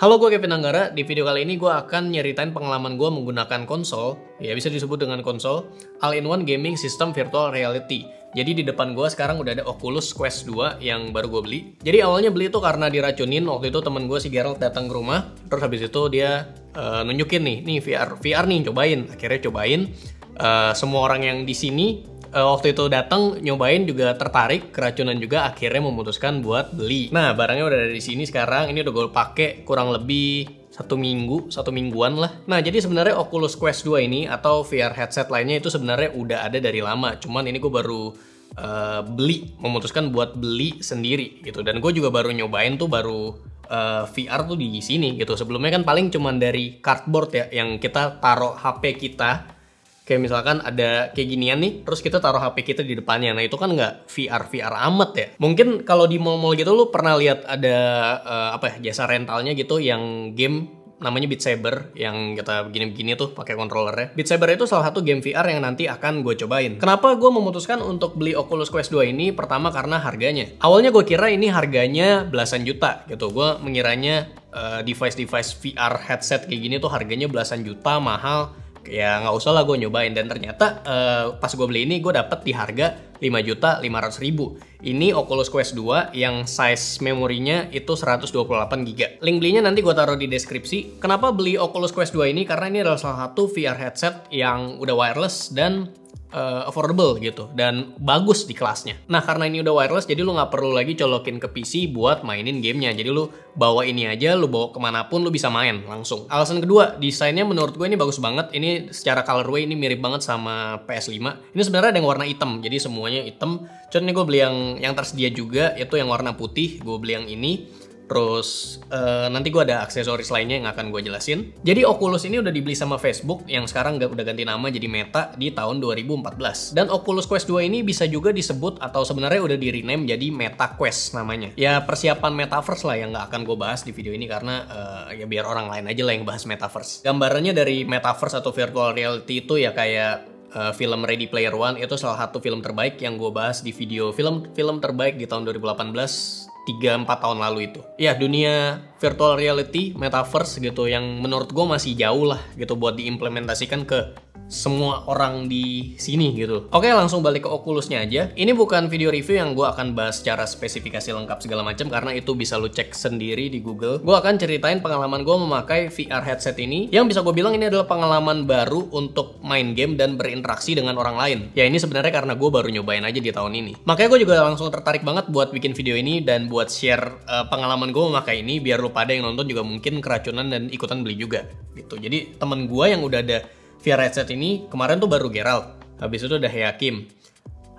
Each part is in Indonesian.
Halo, gue Kevin Anggara. Di video kali ini gue akan nyeritain pengalaman gue menggunakan konsol, ya bisa disebut dengan konsol, All-in-One Gaming System Virtual Reality. Jadi di depan gue sekarang udah ada Oculus Quest 2 yang baru gue beli. Jadi awalnya beli itu karena diracunin, waktu itu temen gue si Gerald datang ke rumah, terus habis itu dia nunjukin nih VR nih, cobain. Akhirnya cobain. Semua orang yang di sini waktu itu datang nyobain juga tertarik, keracunan juga, akhirnya memutuskan buat beli. Nah, barangnya udah ada di sini sekarang. Ini udah gue pakai kurang lebih satu mingguan lah. Nah, jadi sebenarnya Oculus Quest 2 ini atau VR headset lainnya itu sebenarnya udah ada dari lama. Cuman ini gue baru memutuskan buat beli sendiri gitu. Dan gue juga baru nyobain tuh VR tuh di sini gitu. Sebelumnya kan paling cuman dari cardboard ya, yang kita taruh HP kita. Kayak misalkan ada kayak ginian nih, terus kita taruh HP kita di depannya. Nah itu kan nggak VR amat ya. Mungkin kalau di mall-mall gitu lu pernah lihat ada jasa rentalnya gitu yang game namanya Beat Saber yang kita begini-begini tuh pakai controllernya. Beat Saber itu salah satu game VR yang nanti akan gue cobain. Kenapa gue memutuskan untuk beli Oculus Quest 2 ini? Pertama karena harganya. Awalnya gue kira ini harganya belasan juta gitu. Gue mengiranya device VR headset kayak gini tuh harganya belasan juta, mahal. Ya nggak usah lah gue nyobain, dan ternyata pas gue beli ini gue dapet di harga 5.500.000. Ini Oculus Quest 2 yang size memorinya itu 128 GB. Link belinya nanti gue taruh di deskripsi. Kenapa beli Oculus Quest 2 ini? Karena ini adalah salah satu VR headset yang udah wireless dan affordable gitu, dan bagus di kelasnya. Nah karena ini udah wireless, jadi lu nggak perlu lagi colokin ke PC buat mainin gamenya. Jadi lu bawa ini aja, lu bawa kemanapun lu bisa main langsung. Alasan kedua, desainnya menurut gue ini bagus banget. Ini secara colorway ini mirip banget sama PS5. Ini sebenarnya ada yang warna hitam, jadi semuanya hitam. Cuman ini gue beli yang tersedia juga, itu yang warna putih. Gue beli yang ini. Terus nanti gue ada aksesoris lainnya yang akan gue jelasin. Jadi Oculus ini udah dibeli sama Facebook yang sekarang udah ganti nama jadi Meta di tahun 2014. Dan Oculus Quest 2 ini bisa juga disebut atau sebenarnya udah di rename jadi Meta Quest namanya. Ya persiapan Metaverse lah yang nggak akan gue bahas di video ini karena ya biar orang lain aja lah yang bahas Metaverse. Gambarannya dari Metaverse atau virtual reality itu ya kayak film Ready Player One, itu salah satu film terbaik yang gue bahas di video film terbaik di tahun 2018. 3-4 tahun lalu itu. Ya, dunia virtual reality, metaverse gitu yang menurut gue masih jauh lah gitu buat diimplementasikan ke semua orang di sini gitu. Oke, langsung balik ke Oculusnya aja. Ini bukan video review yang gue akan bahas secara spesifikasi lengkap segala macam karena itu bisa lu cek sendiri di Google. Gue akan ceritain pengalaman gue memakai VR headset ini, yang bisa gue bilang ini adalah pengalaman baru untuk main game dan berinteraksi dengan orang lain. Ya ini sebenarnya karena gue baru nyobain aja di tahun ini. Makanya gue juga langsung tertarik banget buat bikin video ini dan buat share pengalaman gue memakai ini biar lu pada yang nonton juga mungkin keracunan dan ikutan beli juga gitu. Jadi temen gue yang udah ada VR headset ini kemarin tuh baru Gerald, habis itu udah Hakim,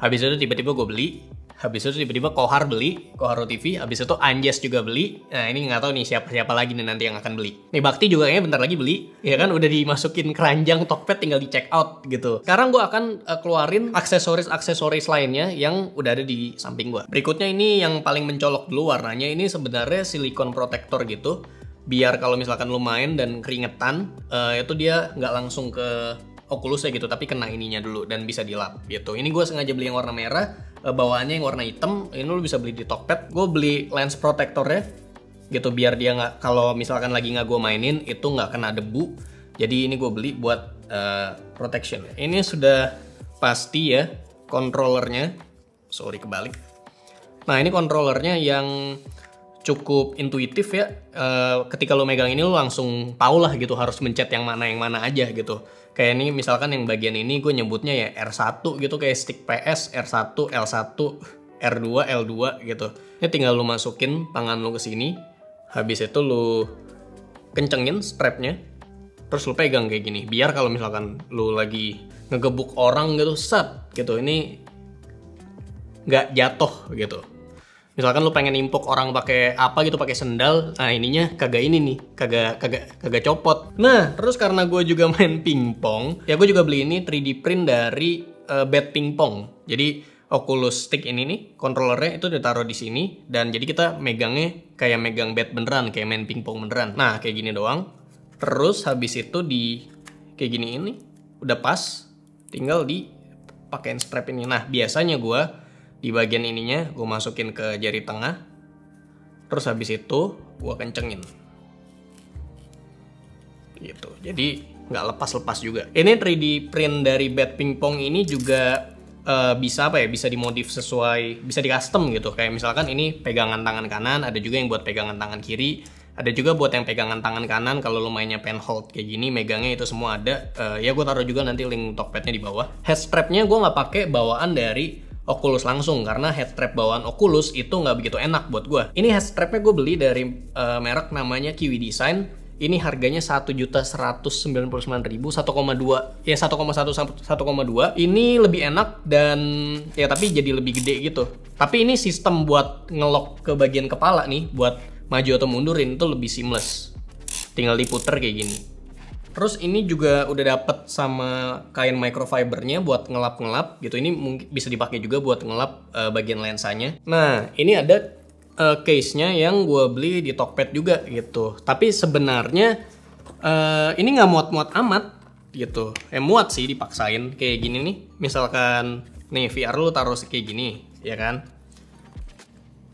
habis itu tiba-tiba gue beli, habis itu tiba-tiba Kohar beli, Koharo TV, habis itu Anjas juga beli. Nah ini nggak tahu nih siapa lagi nih nanti yang akan beli. Nih Bakti juga kayaknya bentar lagi beli, ya kan udah dimasukin keranjang Tokped tinggal di check out gitu. Sekarang gue akan keluarin aksesoris lainnya yang udah ada di samping gue. Berikutnya ini yang paling mencolok dulu warnanya, ini sebenarnya silikon protector gitu. Biar kalau misalkan lu main dan keringetan, itu dia nggak langsung ke Oculus ya gitu, tapi kena ininya dulu dan bisa dilap gitu. Ini gue sengaja beli yang warna merah, bawaannya yang warna hitam. Ini lu bisa beli di Tokped. Gue beli lens protectornya gitu biar dia nggak, kalau misalkan lagi nggak gue mainin itu nggak kena debu. Jadi ini gue beli buat protection. Ini sudah pasti ya controllernya. Sorry kebalik. Nah ini controllernya yang cukup intuitif ya. Ketika lo megang ini lo langsung tau lah gitu harus mencet yang mana aja gitu. Kayak ini misalkan yang bagian ini gue nyebutnya ya R1 gitu, kayak stick PS, R1, L1, R2, L2 gitu. Ini tinggal lo masukin tangan lo ke sini, habis itu lo kencengin strapnya, terus lo pegang kayak gini. Biar kalau misalkan lo lagi ngegebuk orang gitu, set gitu, ini nggak jatuh gitu. Misalkan lu pengen nimpuk orang pakai apa gitu, pakai sendal, nah ininya kagak ini nih, kagak copot. Nah, terus karena gue juga main pingpong, ya gue juga beli ini 3D print dari bat pingpong. Jadi Oculus Stick ini nih, controllernya itu ditaruh di sini, dan jadi kita megangnya kayak megang bat beneran, kayak main pingpong beneran. Nah, kayak gini doang. Terus habis itu kayak gini ini, udah pas, tinggal dipakein strap ini. Nah, biasanya gue di bagian ininya gue masukin ke jari tengah, Terus habis itu gue kencengin. Gitu. Jadi nggak lepas-lepas juga. Ini 3D print dari bat pingpong ini juga bisa apa ya? Bisa dimodif sesuai, bisa di custom gitu. Kayak misalkan ini pegangan tangan kanan, ada juga yang buat pegangan tangan kiri, ada juga buat yang pegangan tangan kanan. Kalau lo mainnya pen hold kayak gini, megangnya itu semua ada. Ya gue taruh juga nanti link Tokpednya di bawah. Head strapnya gue nggak pakai bawaan dari Oculus langsung karena head strap bawaan Oculus itu nggak begitu enak buat gue. Ini head strapnya gue beli dari merek namanya Kiwi Design. Ini harganya 1.199.000, 1,2 ya 1,1 Ini lebih enak dan ya tapi jadi lebih gede gitu. Tapi ini sistem buat ngelok ke bagian kepala nih, buat maju atau mundurin itu lebih seamless. Tinggal diputer kayak gini. Terus ini juga udah dapet sama kain microfibernya buat ngelap-ngelap gitu. Ini mungkin bisa dipakai juga buat ngelap bagian lensanya. Nah, ini ada case-nya yang gue beli di Tokped juga gitu. Tapi sebenarnya ini nggak muat-muat amat gitu. Muat sih dipaksain kayak gini nih. Misalkan nih VR lu taruh kayak gini, ya kan?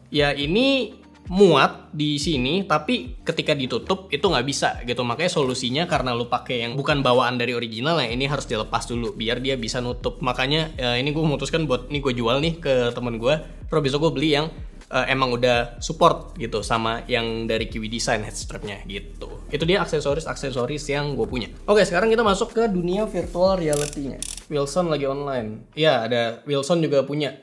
Ya ini muat di sini, tapi ketika ditutup itu nggak bisa gitu. Makanya solusinya karena lu pakai yang bukan bawaan dari original, ya ini harus dilepas dulu biar dia bisa nutup. Makanya ini gue memutuskan buat ini gue jual nih ke temen gue. Terus besok gue beli yang emang udah support gitu sama yang dari Kiwi Design head strapnya gitu. Itu dia aksesoris yang gue punya. Oke, sekarang kita masuk ke dunia virtual reality-nya. Wilson lagi online. Ya, ada Wilson juga punya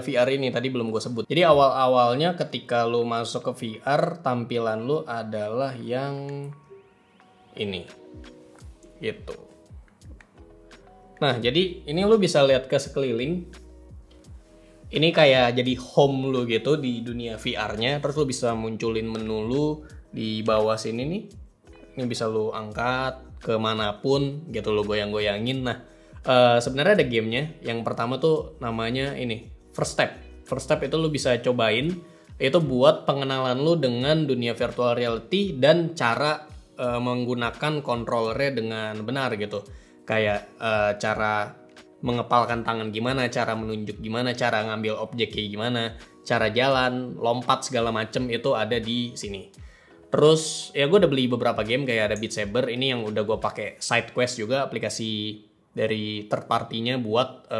VR ini, tadi belum gue sebut. Jadi awal-awalnya ketika lo masuk ke VR, tampilan lo adalah yang ini gitu. Nah, jadi ini lo bisa lihat ke sekeliling. Ini kayak jadi home lu gitu di dunia VR-nya. Terus lu bisa munculin menu lu di bawah sini nih. Ini bisa lu angkat kemanapun gitu, lu goyang-goyangin. Nah, sebenarnya ada gamenya. Yang pertama tuh namanya ini First Step. First Step itu lu bisa cobain. Itu buat pengenalan lu dengan dunia virtual reality dan cara menggunakan controllernya dengan benar gitu. Kayak cara mengepalkan tangan gimana, cara menunjuk gimana, cara ngambil objek kayak gimana, cara jalan, lompat segala macem itu ada di sini. Terus ya gue udah beli beberapa game kayak ada Beat Saber, ini yang udah gue pakai side quest juga, aplikasi dari third party-nya buat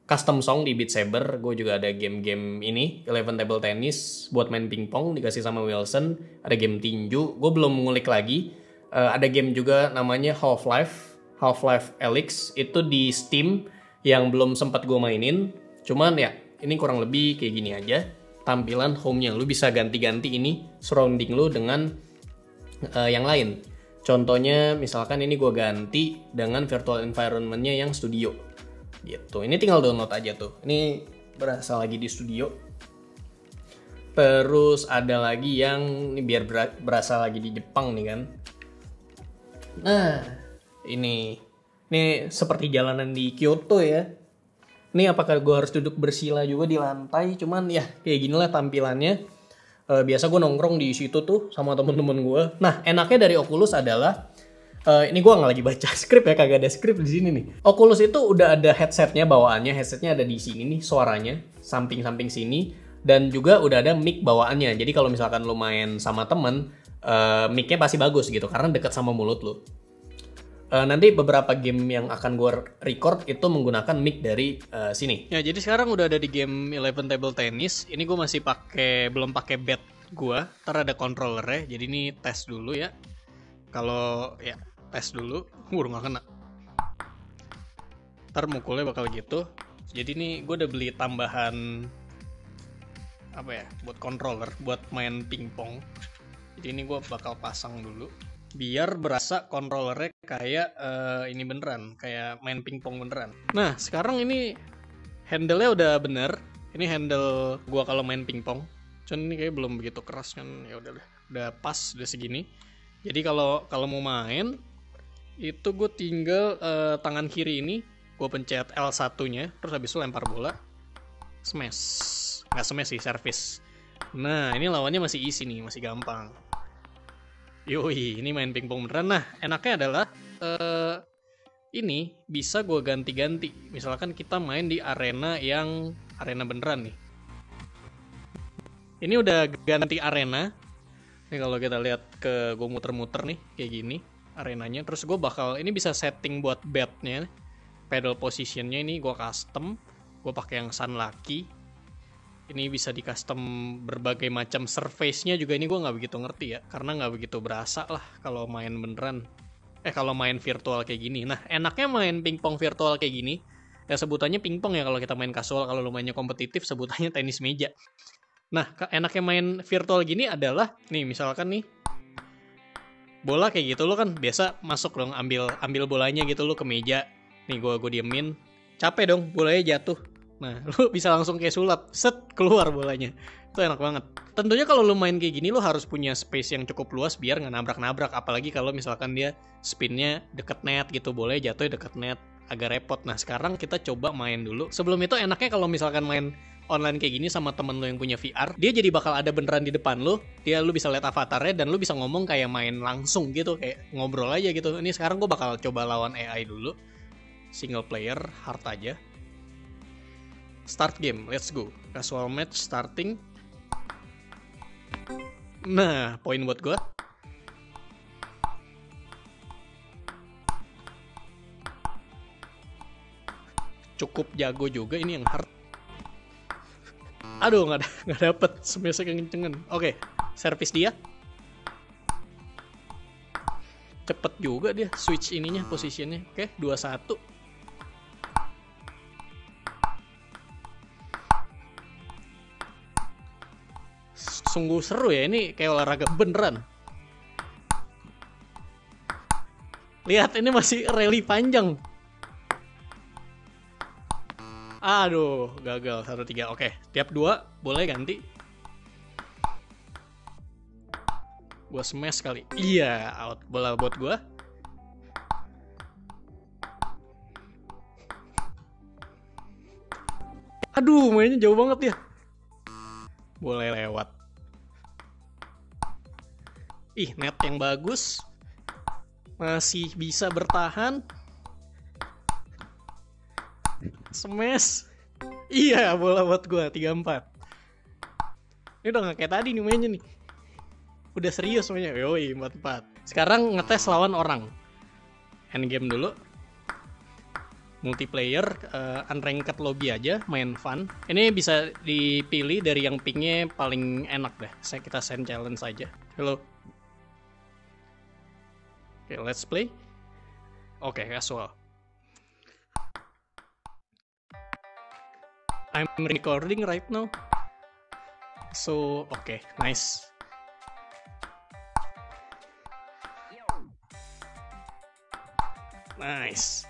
custom song di Beat Saber. Gue juga ada game-game ini, 11 Table Tennis buat main pingpong dikasih sama Wilson, ada game tinju, gue belum ngulik lagi. Ada game juga namanya Half-Life Alyx itu di Steam yang belum sempat gue mainin. Cuman ya ini kurang lebih kayak gini aja tampilan home-nya. Lu bisa ganti-ganti ini surrounding lu dengan yang lain. Contohnya misalkan ini gue ganti dengan virtual environment-nya yang studio gitu. Ini tinggal download aja tuh. Ini berasa lagi di studio. Terus ada lagi yang ini biar berasa lagi di Jepang nih kan. Nah, ini seperti jalanan di Kyoto ya. Ini apakah gue harus duduk bersila juga di lantai? Cuman ya kayak ginilah tampilannya. Biasa gue nongkrong di situ tuh sama temen-temen gue. Nah, enaknya dari Oculus adalah ini gue nggak lagi baca skrip ya, kagak ada skrip di sini nih. Oculus itu udah ada headsetnya bawaannya. Headsetnya ada di sini nih suaranya, samping-samping sini. Dan juga udah ada mic bawaannya. Jadi kalau misalkan lo main sama temen, mic-nya pasti bagus gitu karena deket sama mulut lo. Nanti beberapa game yang akan gue record itu menggunakan mic dari sini. Ya, jadi sekarang udah ada di game 11 Table Tennis. Ini gue masih belum pakai bat gue. Ntar ada controllernya. Jadi ini tes dulu ya. Kalau ya tes dulu, nggak kena. Ntar mukulnya bakal gitu. Jadi ini gue udah beli tambahan apa ya, buat controller, buat main pingpong. Jadi ini gue bakal pasang dulu. Biar berasa controllernya kayak ini beneran, kayak main pingpong beneran. Nah, sekarang ini handle-nya udah bener. Ini handle gua kalau main pingpong. Cuman ini kayak belum begitu keras kan. Ya udah pas, udah segini. Jadi kalau mau main itu gue tinggal tangan kiri ini gue pencet L1-nya, terus habis itu lempar bola, smash. Nggak smash sih, service. Nah, ini lawannya masih easy nih, masih gampang. Yoi, ini main pingpong beneran. Nah, enaknya adalah ini bisa gue ganti-ganti. Misalkan kita main di arena beneran nih. Ini udah ganti arena. Nih kalau kita lihat ke gue muter-muter nih kayak gini arenanya. Terus gue bakal ini bisa setting buat bednya, pedal positionnya ini gue custom. Gue pakai yang Sun Lucky. Ini bisa di custom berbagai macam surface-nya juga, ini gue nggak begitu ngerti ya, karena nggak begitu berasa lah kalau main beneran. Kalau main virtual kayak gini. Nah, enaknya main pingpong virtual kayak gini, ya sebutannya pingpong ya kalau kita main casual. Kalau lu mainnya kompetitif sebutannya tenis meja. Nah, enaknya main virtual gini adalah, nih misalkan nih, bola kayak gitu, lu kan biasa masuk dong, ambil bolanya gitu lu ke meja. Nih gue diemin, capek dong, bolanya jatuh. Nah, lu bisa langsung kayak sulap, set, keluar bolanya. Itu enak banget. Tentunya kalau lu main kayak gini, lu harus punya space yang cukup luas biar nggak nabrak-nabrak. Apalagi kalau misalkan dia spinnya deket net gitu, bolanya jatuhnya deket net, agak repot. Nah, sekarang kita coba main dulu. Sebelum itu enaknya kalau misalkan main online kayak gini sama temen lu yang punya VR, dia jadi bakal ada beneran di depan lu. Lu bisa lihat avatarnya dan lu bisa ngomong kayak main langsung gitu, kayak ngobrol aja gitu. Ini sekarang gue bakal coba lawan AI dulu. Single player, hard aja. Start game, let's go. Casual match starting. Nah, poin buat gue. Cukup jago juga ini yang hard. Aduh, nggak dapet. Semesa kencengan. Oke, servis dia. Cepet juga dia switch ininya, posisinya. Oke, 2-1. Sungguh seru ya, ini kayak olahraga beneran. Lihat, ini masih rally panjang. Aduh, gagal 1-3. Oke, tiap 2 boleh ganti. Gua smash kali. Iya, out. Bola buat gua. Aduh, mainnya jauh banget ya. Boleh lewat. Ih, net yang bagus. Masih bisa bertahan. Smash. Iya, bola buat gue 3-4. Ini udah gak kayak tadi nih mainnya nih. Udah serius mainnya. Yoi, 4-4. Sekarang ngetes lawan orang. Endgame dulu. Multiplayer, unranked lobby aja, main fun. Ini bisa dipilih dari yang pinknya paling enak deh. Kita send challenge aja. Halo. Oke, let's play. Oke, casual. I'm recording right now. So, okay, nice. Nice.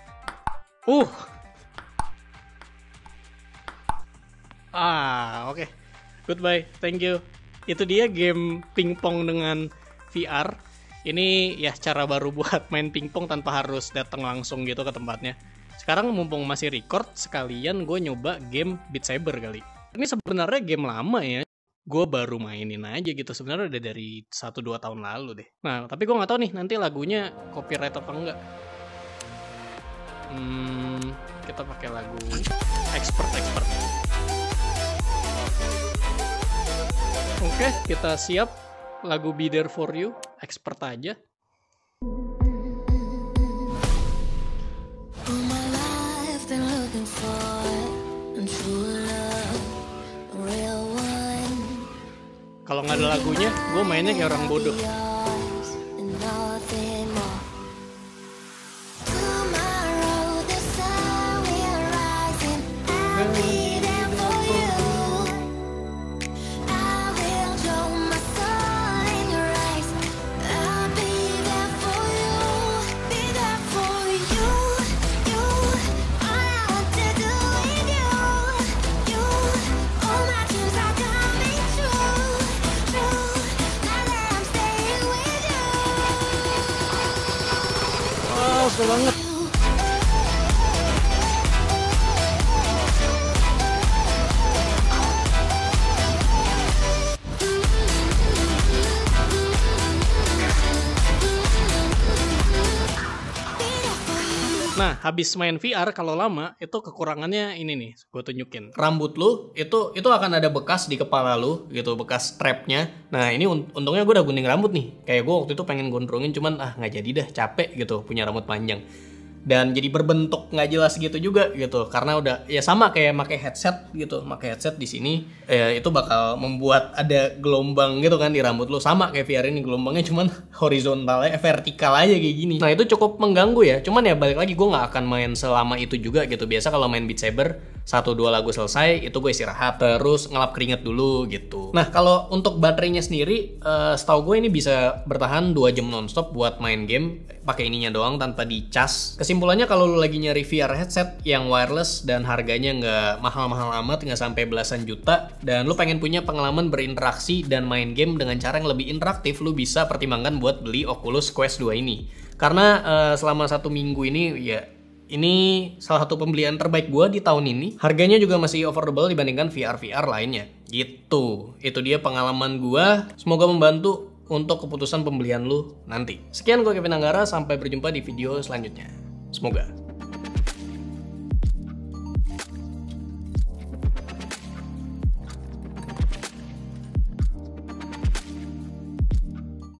Oke. Goodbye. Thank you. Itu dia game pingpong dengan VR. Ini ya cara baru buat main pingpong tanpa harus datang langsung gitu ke tempatnya. Sekarang mumpung masih record, sekalian gue nyoba game Beat Saber kali. Ini sebenarnya game lama ya. Gue baru mainin aja gitu. Sebenarnya udah dari 1-2 tahun lalu deh. Nah, tapi gue nggak tahu nih nanti lagunya copyright apa enggak. Kita pakai lagu expert. Oke, kita siap. Lagu Be There For You, expert aja. Kalau nggak ada lagunya, gue mainnya kayak orang bodoh. Seru banget. Nah, habis main VR kalau lama itu kekurangannya ini nih, gue tunjukin. Rambut lu itu akan ada bekas di kepala lu gitu, bekas strapnya. Nah ini untungnya gue udah gunting rambut nih. Kayak gue waktu itu pengen gondrongin cuman nggak jadi dah, capek gitu punya rambut panjang. Dan jadi berbentuk nggak jelas gitu juga gitu, karena udah ya sama kayak pakai headset gitu, pakai headset di sini itu bakal membuat ada gelombang gitu kan di rambut lo, sama kayak VR ini gelombangnya cuman horizontal vertikal aja kayak gini. Nah itu cukup mengganggu ya, cuman ya balik lagi gue nggak akan main selama itu juga gitu. Biasa kalau main Beat Saber 1-2 lagu selesai itu gue istirahat terus ngelap keringet dulu gitu. Nah kalau untuk baterainya sendiri setahu gue ini bisa bertahan 2 jam nonstop buat main game pakai ininya doang tanpa dicas. Kesimpulannya kalau lu lagi nyari VR headset yang wireless dan harganya nggak mahal-mahal amat, nggak sampai belasan juta, dan lu pengen punya pengalaman berinteraksi dan main game dengan cara yang lebih interaktif, lu bisa pertimbangkan buat beli Oculus Quest 2 ini. Karena selama 1 minggu ini ya ini salah satu pembelian terbaik gue di tahun ini. Harganya juga masih affordable dibandingkan VR-VR lainnya. Gitu. Itu dia pengalaman gue. Semoga membantu untuk keputusan pembelian lu nanti. Sekian gue Kevin Anggara, sampai berjumpa di video selanjutnya. Semoga.